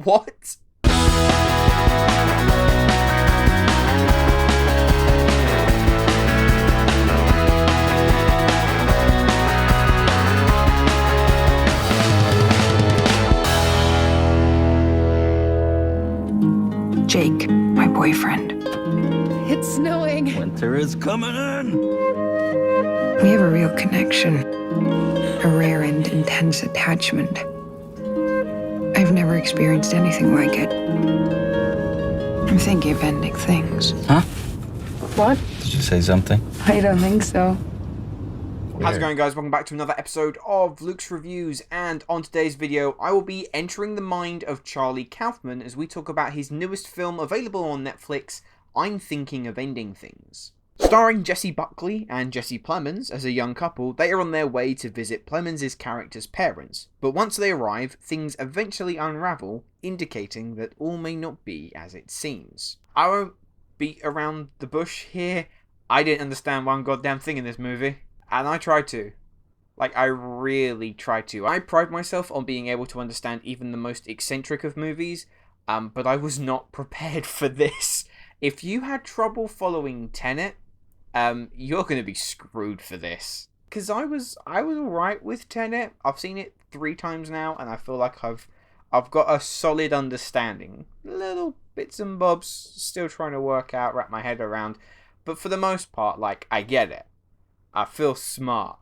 What? Jake, my boyfriend. It's snowing. Winter is coming in. We have a real connection. A rare and intense attachment. I've never experienced anything like it. I'm thinking of ending things. Huh? What? Did you say something? I don't think so. How's it going, guys? Welcome back to another episode of Luke's Reviews, and on today's video I will be entering the mind of Charlie Kaufman as we talk about his newest film available on Netflix, I'm Thinking of Ending Things. Starring Jessie Buckley and Jesse Plemmons as a young couple, they are on their way to visit Plemmons' character's parents, but once they arrive, things eventually unravel, indicating that all may not be as it seems. I won't beat around the bush here. I didn't understand one goddamn thing in this movie. And I tried to. I really tried to. I pride myself on being able to understand even the most eccentric of movies, but I was not prepared for this. If you had trouble following Tenet, you're going to be screwed for this. Because I was alright with Tenet. I've seen it 3 times now, and I feel like I've got a solid understanding. Little bits and bobs, still trying to wrap my head around. But for the most part, I get it. I feel smart.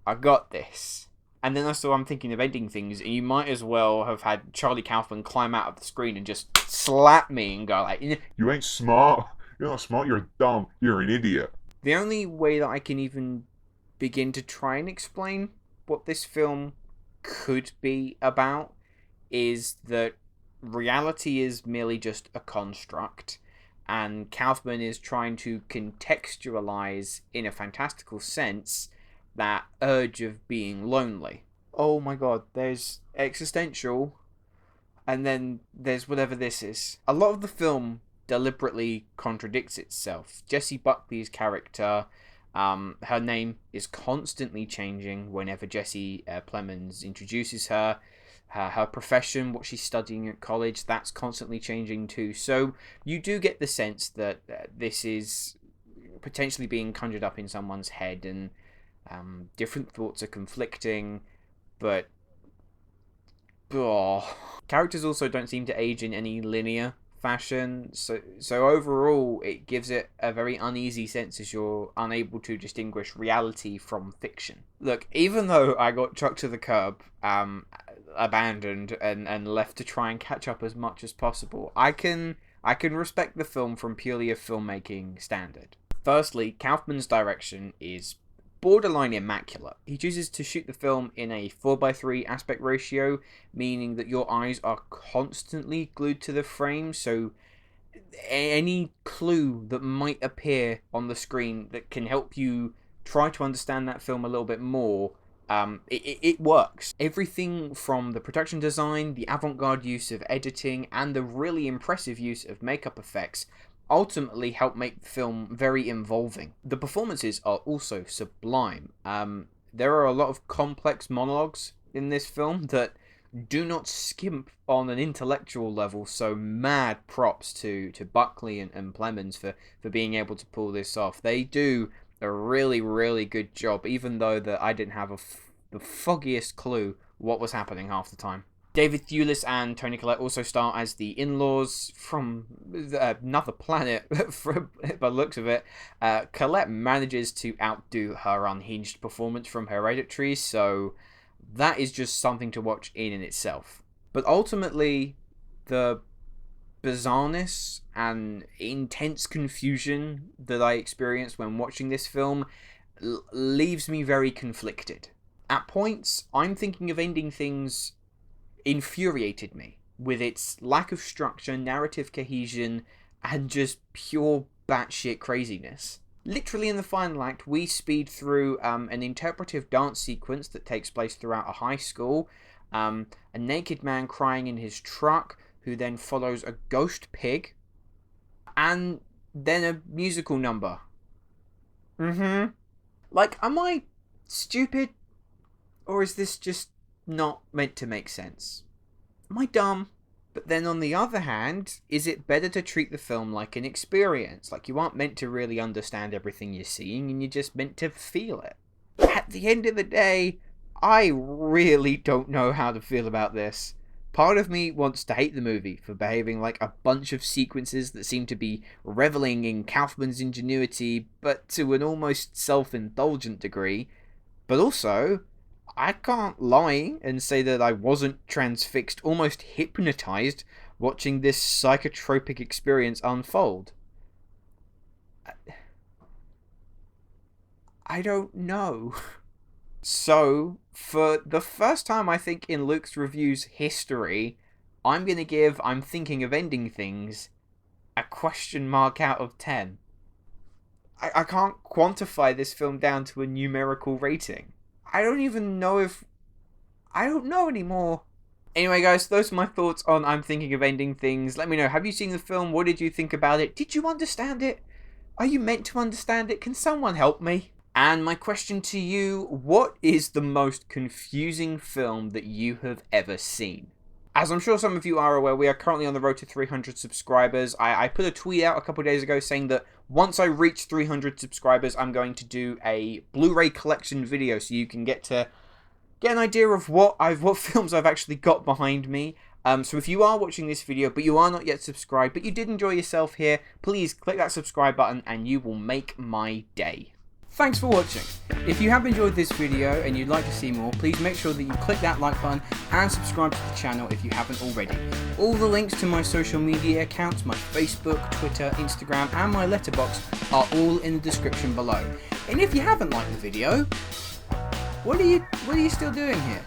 I got this. And then I saw I'm Thinking of Ending Things, and you might as well have had Charlie Kaufman climb out of the screen and just slap me and go You ain't smart. You're not smart, you're dumb. You're an idiot. The only way that I can even begin to try and explain what this film could be about is that reality is merely just a construct, and Kaufman is trying to contextualize, in a fantastical sense, that urge of being lonely. Oh my god, there's existential, and then there's whatever this is. A lot of the film deliberately contradicts itself. Jessie Buckley's character, her name is constantly changing whenever Jessie Plemmons introduces her. Her profession, what she's studying at college, that's constantly changing too. So you do get the sense that this is potentially being conjured up in someone's head, and different thoughts are conflicting, but characters also don't seem to age in any linear fashion, so overall it gives it a very uneasy sense as you're unable to distinguish reality from fiction. Look, even though I got chucked to the curb, abandoned and left to try and catch up as much as possible, I can respect the film from purely a filmmaking standard. Firstly, Kaufman's direction is borderline immaculate. He chooses to shoot the film in a 4:3 aspect ratio, meaning that your eyes are constantly glued to the frame, so any clue that might appear on the screen that can help you try to understand that film a little bit more, it works. Everything from the production design, the avant-garde use of editing, and the really impressive use of makeup effects ultimately help make the film very involving. The performances are also sublime. There are a lot of complex monologues in this film that do not skimp on an intellectual level, so mad props to Buckley and Plemmons for being able to pull this off. They do a really, really good job, even though that I didn't have the foggiest clue what was happening half the time. David Thewlis and Toni Collette also star as the in-laws from another planet, by the looks of it. Collette manages to outdo her unhinged performance from Hereditary, so that is just something to watch in itself. But ultimately, the bizarreness and intense confusion that I experienced when watching this film leaves me very conflicted. At points, I'm Thinking of Ending Things infuriated me with its lack of structure, narrative cohesion, and just pure batshit craziness. Literally in the final act, we speed through an interpretive dance sequence that takes place throughout a high school, a naked man crying in his truck, who then follows a ghost pig, and then a musical number. Am I stupid? Or is this just not meant to make sense? Am I dumb? But then on the other hand, is it better to treat the film like an experience? Like, you aren't meant to really understand everything you're seeing, and you're just meant to feel it. At the end of the day, I really don't know how to feel about this. Part of me wants to hate the movie for behaving like a bunch of sequences that seem to be reveling in Kaufman's ingenuity, but to an almost self-indulgent degree. But also, I can't lie and say that I wasn't transfixed, almost hypnotized, watching this psychotropic experience unfold. I don't know. So, for the first time I think in Luke's Review's history, I'm going to give I'm Thinking of Ending Things a question mark out of 10. I can't quantify this film down to a numerical rating. I don't even know if... I don't know anymore. Anyway, guys, those are my thoughts on I'm Thinking of Ending Things. Let me know, have you seen the film? What did you think about it? Did you understand it? Are you meant to understand it? Can someone help me? And my question to you, what is the most confusing film that you have ever seen? As I'm sure some of you are aware, we are currently on the road to 300 subscribers. I put a tweet out a couple of days ago saying that once I reach 300 subscribers, I'm going to do a Blu-ray collection video so you can get an idea of what films I've actually got behind me. So if you are watching this video, but you are not yet subscribed, but you did enjoy yourself here, please click that subscribe button and you will make my day. Thanks for watching. If you have enjoyed this video and you'd like to see more, please make sure that you click that like button and subscribe to the channel if you haven't already. All the links to my social media accounts, my Facebook, Twitter, Instagram and my letterbox are all in the description below. And if you haven't liked the video, what are you still doing here?